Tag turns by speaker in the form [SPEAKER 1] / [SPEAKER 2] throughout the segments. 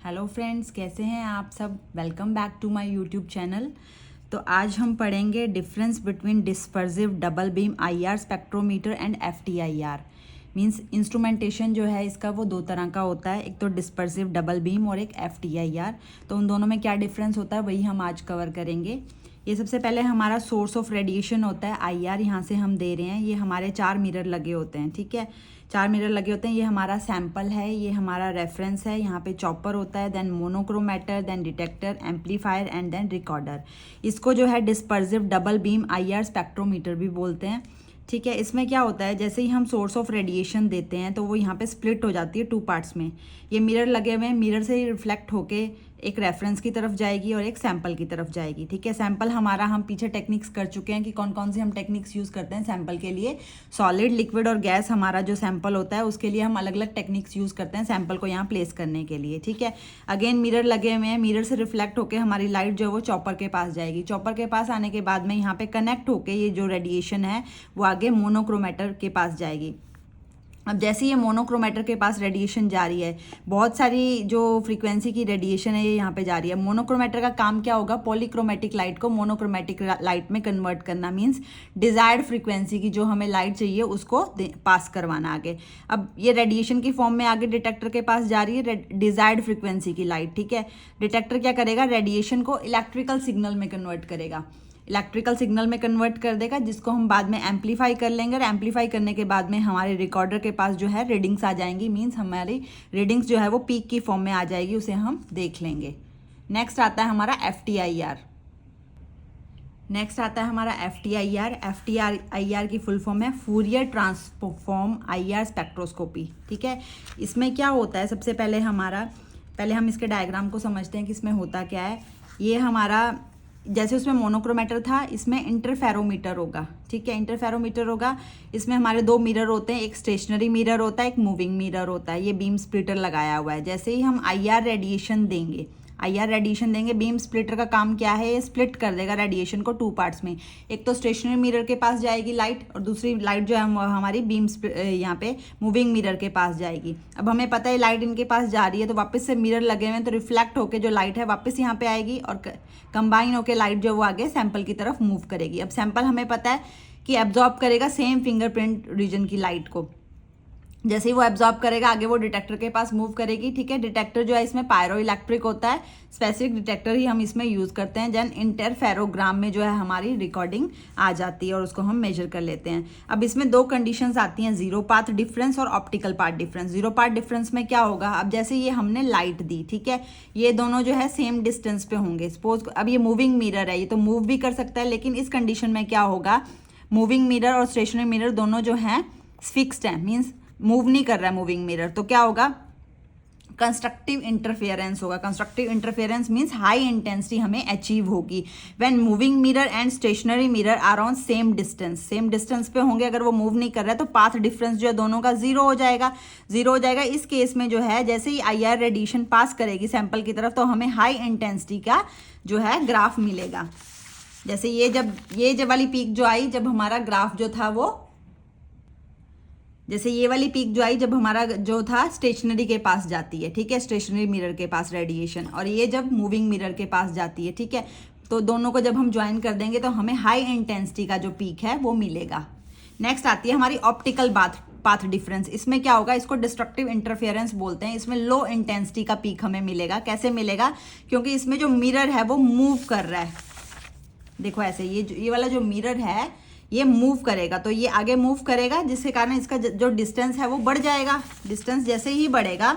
[SPEAKER 1] Hello friends, कैसे हैं आप सब। Welcome back to my YouTube channel. तो आज हम पढ़ेंगे difference between dispersive double beam IR spectrometer and FTIR. Means instrumentation जो है इसका वो दो तरह का होता है, एक तो डिस्पर्सिव डबल बीम और एक एफटीआईआर। तो उन दोनों में क्या डिफरेंस होता है वही हम आज कवर करेंगे। ये सबसे पहले हमारा सोर्स ऑफ रेडिएशन होता है आईआर, यहाँ से हम दे रहे हैं। ये हमारे 4 मिरर लगे होते हैं, ठीक है, 4 मिरर लगे होते हैं। ये हमारा सैंपल है, ये हमारा रेफरेंस है। यहाँ पे चॉपर होता है, then monochromator, then detector, amplifier and then recorder. इसको जो है dispersive double beam IR spectrometer भी बोलते हैं, ठीक है। इसमें क्या होता है, जैसे ही हम सोर्स ऑफ रेडिएशन देते हैं तो वो यहाँ पे स्प्लिट हो जाती है 2 पार्ट्स में। ये मिरर लगे हुए हैं, मिरर से रिफ्लेक्ट होके एक रेफरेंस की तरफ जाएगी और एक सैंपल की तरफ जाएगी, ठीक है। सैंपल हमारा हम पीछे टेक्निक्स कर चुके हैं कि कौन कौन सी हम टेक्निक्स यूज़ करते हैं सैंपल के लिए। सॉलिड, लिक्विड और गैस हमारा जो सैंपल होता है उसके लिए हम अलग अलग टेक्निक्स यूज़ करते हैं सैंपल को यहाँ प्लेस करने के लिए, ठीक है। अगेन मिरर लगे हुए हैं, मिरर से रिफ्लेक्ट होकर हमारी लाइट जो है वो चॉपर के पास जाएगी। चॉपर के पास आने के बाद में यहाँ पे कनेक्ट होके ये जो रेडिएशन है वो आगे मोनोक्रोमेटर के पास जाएगी। अब जैसे ये मोनोक्रोमेटर के पास रेडिएशन जा रही है, बहुत सारी जो फ्रीक्वेंसी की रेडिएशन है ये यहाँ पे जा रही है। मोनोक्रोमेटर का काम क्या होगा, पॉलीक्रोमेटिक लाइट को मोनोक्रोमेटिक लाइट में कन्वर्ट करना। मींस डिजायर्ड फ्रीक्वेंसी की जो हमें लाइट चाहिए उसको पास करवाना आगे। अब ये रेडिएशन की फॉर्म में आगे डिटेक्टर के पास जा रही है डिजायर्ड फ्रीक्वेंसी की लाइट, ठीक है। डिटेक्टर क्या करेगा, रेडिएशन को इलेक्ट्रिकल सिग्नल में कन्वर्ट करेगा, इलेक्ट्रिकल सिग्नल में कन्वर्ट कर देगा, जिसको हम बाद में एम्पलीफाई कर लेंगे। और एम्पलीफाई करने के बाद में हमारे रिकॉर्डर के पास जो है रीडिंग्स आ जाएंगी। मींस हमारी रीडिंग्स जो है वो पीक की फॉर्म में आ जाएगी, उसे हम देख लेंगे। नेक्स्ट आता है हमारा एफटीआईआर। नेक्स्ट आता है हमारा एफटीआईआर। एफटीआईआर की फुल फॉर्म है फूरियर ट्रांसफॉर्म आईआर स्पेक्ट्रोस्कोपी, ठीक है। इसमें क्या होता है, सबसे पहले हम इसके डायग्राम को समझते हैं कि इसमें होता क्या है। ये हमारा जैसे उसमें मोनोक्रोमेटर था, इसमें इंटरफेरोमीटर होगा, ठीक है। इंटरफेरोमीटर होगा, इसमें हमारे 2 मिरर होते हैं, एक स्टेशनरी मिरर होता है, एक मूविंग मिरर होता है। ये बीम स्प्लिटर लगाया हुआ है। जैसे ही हम आईआर रेडिएशन देंगे, बीम स्प्लिटर का काम क्या है, ये स्प्लिट कर देगा रेडिएशन को 2 पार्ट्स में। एक तो स्टेशनरी मिरर के पास जाएगी लाइट, और दूसरी लाइट जो है हमारी यहाँ पे मूविंग मिरर के पास जाएगी। अब हमें पता है लाइट इनके पास जा रही है, तो वापस से मिरर लगे हुए हैं, तो रिफ्लेक्ट होकर जो लाइट है वापस यहाँ पे आएगी और कंबाइन होकर लाइट जो वो आगे सैंपल की तरफ मूव करेगी। अब सैंपल हमें पता है कि एब्जॉर्ब करेगा सेम फिंगरप्रिंट रीजन की लाइट को। जैसे ही वो एब्जॉर्ब करेगा आगे वो डिटेक्टर के पास मूव करेगी, ठीक है। डिटेक्टर जो है इसमें पायरो इलेक्ट्रिक होता है, स्पेसिफिक डिटेक्टर ही हम इसमें यूज़ करते हैं। देन इंटरफेरोग्राम में जो है हमारी रिकॉर्डिंग आ जाती है और उसको हम मेजर कर लेते हैं। अब इसमें 2 कंडीशंस आती हैं, जीरो पाथ डिफरेंस और optical path difference. Zero path difference में क्या होगा, अब जैसे ये हमने लाइट दी, ठीक है, ये दोनों जो है सेम डिस्टेंस पे होंगे। सपोज अब ये मूविंग मिरर है, ये तो मूव भी कर सकता है, लेकिन इस कंडीशन में क्या होगा, मूविंग मिरर और स्टेशनरी मिरर दोनों जो हैं फिक्स्ड है, मीन्स मूव नहीं कर रहा है मूविंग मिरर। तो क्या होगा, कंस्ट्रक्टिव इंटरफेरेंस होगा। Constructive interference means high intensity हमें अचीव होगी when moving mirror and stationary mirror are on same distance पे होंगे। अगर वो मूव नहीं कर रहा है तो पाथ डिफरेंस जो है दोनों का जीरो हो जाएगा। इस केस में जो है जैसे ही आईआर रेडिएशन पास करेगी सैंपल की तरफ, तो हमें हाई इंटेंसिटी का जो है ग्राफ मिलेगा। जैसे ये जब वाली पीक जो आई, जब हमारा ग्राफ जो था वो, जैसे ये वाली पीक जो आई जब हमारा जो था स्टेशनरी के पास जाती है, ठीक है, स्टेशनरी मिरर के पास रेडिएशन, और ये जब मूविंग मिरर के पास जाती है, ठीक है। तो दोनों को जब हम ज्वाइन कर देंगे तो हमें हाई इंटेंसिटी का जो पीक है वो मिलेगा। नेक्स्ट आती है हमारी ऑप्टिकल पाथ डिफरेंस। इसमें क्या होगा, इसको डिस्ट्रक्टिव इंटरफेरेंस बोलते हैं। इसमें लो इंटेंसिटी का पीक हमें मिलेगा। कैसे मिलेगा, क्योंकि इसमें जो मिरर है वो मूव कर रहा है। देखो ऐसे ये वाला जो मिरर है ये मूव करेगा, तो ये आगे मूव करेगा, जिसके कारण इसका जो डिस्टेंस है वो बढ़ जाएगा। डिस्टेंस जैसे ही बढ़ेगा,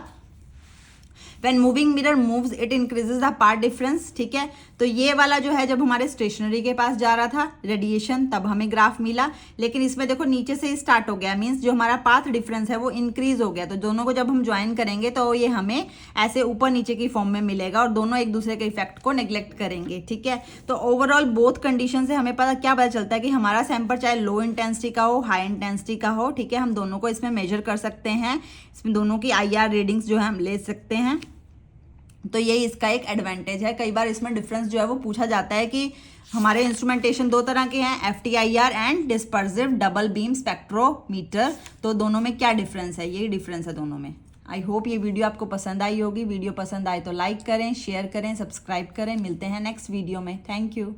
[SPEAKER 1] When moving mirror moves, it increases the path difference, ठीक है। तो ये वाला जो है जब हमारे स्टेशनरी के पास जा रहा था रेडिएशन, तब हमें ग्राफ मिला, लेकिन इसमें देखो नीचे से ही स्टार्ट हो गया, मींस जो हमारा पाथ डिफरेंस है वो इंक्रीज हो गया। तो दोनों को जब हम ज्वाइन करेंगे तो ये हमें ऐसे ऊपर नीचे की फॉर्म में मिलेगा और दोनों एक दूसरे के इफेक्ट को नेग्लेक्ट करेंगे, ठीक है। तो ओवरऑल बोथ कंडीशन से हमें क्या पता चलता है कि हमारा सैंपल चाहे लो इंटेंसिटी का हो, हाई इंटेंसिटी का हो, ठीक है, हम दोनों को इसमें मेजर कर सकते हैं। इसमें दोनों की आईआर रीडिंग्स जो है हम ले सकते हैं। तो यही इसका एक एडवांटेज है। कई बार इसमें डिफरेंस जो है वो पूछा जाता है कि हमारे इंस्ट्रूमेंटेशन 2 तरह के हैं, FTIR and dispersive double beam spectrometer. तो दोनों में क्या डिफरेंस है, यही डिफरेंस है दोनों में। आई होप ये वीडियो आपको पसंद आई होगी। वीडियो पसंद आए तो लाइक करें, शेयर करें, सब्सक्राइब करें। मिलते हैं नेक्स्ट वीडियो में। Thank you.